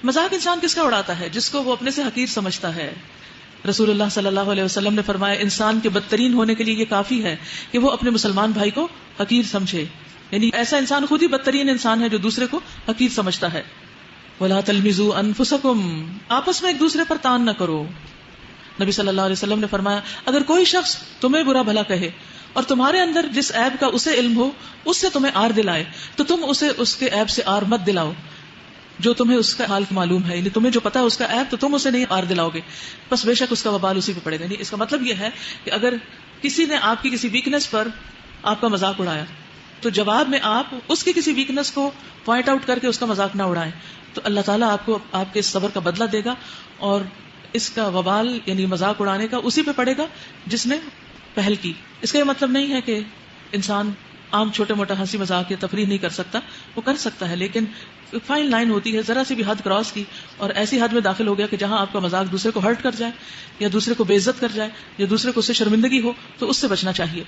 مذاق انسان کس کا اڑاتا ہے؟ جس کو وہ اپنے سے حقیر سمجھتا ہے. رسول اللہ صلی اللہ علیہ وسلم نے فرمایا انسان کے بدترین ہونے کے لیے یہ کافی ہے کہ وہ اپنے مسلمان بھائی کو حقیر سمجھے. یعنی ایسا انسان خود ہی بدترین انسان ہے جو دوسرے کو حقیر سمجھتا ہے. وَلَا تَلْمِزُوا أَنفُسَكُمْ، آپس میں ایک دوسرے پر تان نہ کرو. نبی صلی اللہ علیہ وسلم نے فرمایا اگر کوئی شخص تمہیں برا بھلا کہے اور تمہارے اندر جس عیب کا اسے علم ہو اس سے تمہیں آر دلائے تو تم اسے اس کے عیب سے آر مت دلاؤ جو تمہیں اس کا حال معلوم ہے. یعنی تمہیں جو پتا ہے اس کا عیب تو تم اسے نہیں آر دلاؤ گے، بس بے شک اس کا وبال اسی پہ پڑے گا. یعنی اس کا مطلب یہ ہے کہ اگر کسی نے آپ کی کسی ویکنس پر آپ کا مذاق اڑایا تو جواب میں آپ اس کی کسی ویکنس کو پوائنٹ آؤٹ کر کے اس کا مذاق نہ اڑائیں، تو اللہ تعالیٰ آپ کو آپ کے اس صبر کا بدلہ دے گا اور اس کا وبال یعنی مذاق اڑانے کا اسی پہ پڑے گا جس نے پہل کی. اس کا یہ مطلب نہیں ہے کہ انسان عام چھوٹے موٹا ہنسی مذاق یا تفریح نہیں کر سکتا، وہ کر سکتا ہے، لیکن فائن لائن ہوتی ہے. ذرا سی بھی حد کراس کی اور ایسی حد میں داخل ہو گیا کہ جہاں آپ کا مذاق دوسرے کو ہرٹ کر جائے یا دوسرے کو بے عزت کر جائے یا دوسرے کو اس سے شرمندگی ہو تو اس سے بچنا چاہیے.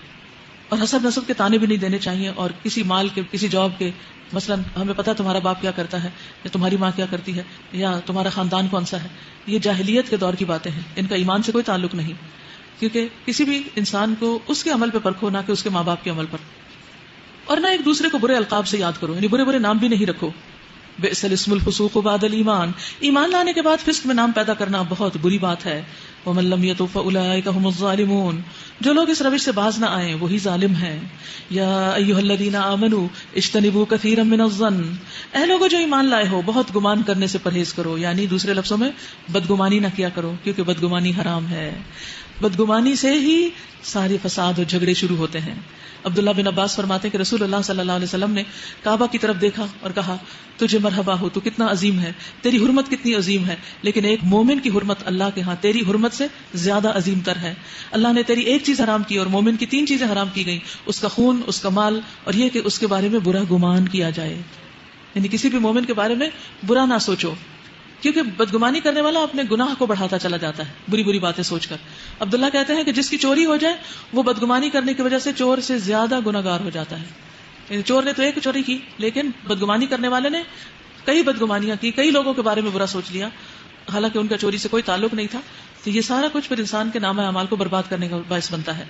اور حسب نسب کے تانے بھی نہیں دینے چاہیے اور کسی مال کے کسی جاب کے، مثلا ہمیں پتا تمہارا باپ کیا کرتا ہے یا تمہاری ماں کیا کرتی ہے یا تمہارا خاندان کون سا ہے، یہ جاہلیت کے دور کی باتیں ہیں، ان کا ایمان سے کوئی تعلق نہیں. کیونکہ کسی بھی انسان کو اس کے عمل پہ پرکھو، نہ کہ اس کے ماں باپ کے عمل پر. اور نہ ایک دوسرے کو برے القاب سے یاد کرو، یعنی برے برے نام بھی نہیں رکھو. بئس الاسم الفسوق بعد الایمان، ایمان لانے کے بعد فسق میں نام پیدا کرنا بہت بری بات ہے. ومن لم يتب فاولئک هم الظالمون، جو لوگ اس روش سے باز نہ آئیں وہی ظالم ہیں. یا ایھا الذین آمنوا اجتنبوا کثیرا من الظن، اے لوگوں جو ایمان لائے ہو بہت گمان کرنے سے پرہیز کرو. یعنی دوسرے لفظوں میں بدگمانی نہ کیا کرو، کیونکہ بدگمانی حرام ہے. بدگمانی سے ہی سارے فساد اور جھگڑے شروع ہوتے ہیں. عبداللہ بن عباس فرماتے ہیں کہ رسول اللہ صلی اللہ علیہ وسلم نے کعبہ کی طرف دیکھا اور کہا تجھے مرحبا ہو، تو کتنا عظیم ہے، تیری حرمت کتنی عظیم ہے، لیکن ایک مومن کی حرمت اللہ کے ہاں تیری حرمت سے زیادہ عظیم تر ہے. اللہ نے تیری ایک چیز حرام کی اور مومن کی 3 چیزیں حرام کی گئیں، اس کا خون، اس کا مال اور یہ کہ اس کے بارے میں برا گمان کیا جائے. یعنی کسی بھی مومن کے بارے میں برا نہ سوچو، کیونکہ بدگمانی کرنے والا اپنے گناہ کو بڑھاتا چلا جاتا ہے بری بری باتیں سوچ کر. عبداللہ کہتے ہیں کہ جس کی چوری ہو جائے وہ بدگمانی کرنے کی وجہ سے چور سے زیادہ گناہگار ہو جاتا ہے. یعنی چور نے تو ایک چوری کی لیکن بدگمانی کرنے والے نے کئی بدگمانیاں کی، کئی لوگوں کے بارے میں برا سوچ لیا حالانکہ ان کا چوری سے کوئی تعلق نہیں تھا. تو یہ سارا کچھ پھر انسان کے نامہ اعمال کو برباد کرنے کا باعث بنتا ہے.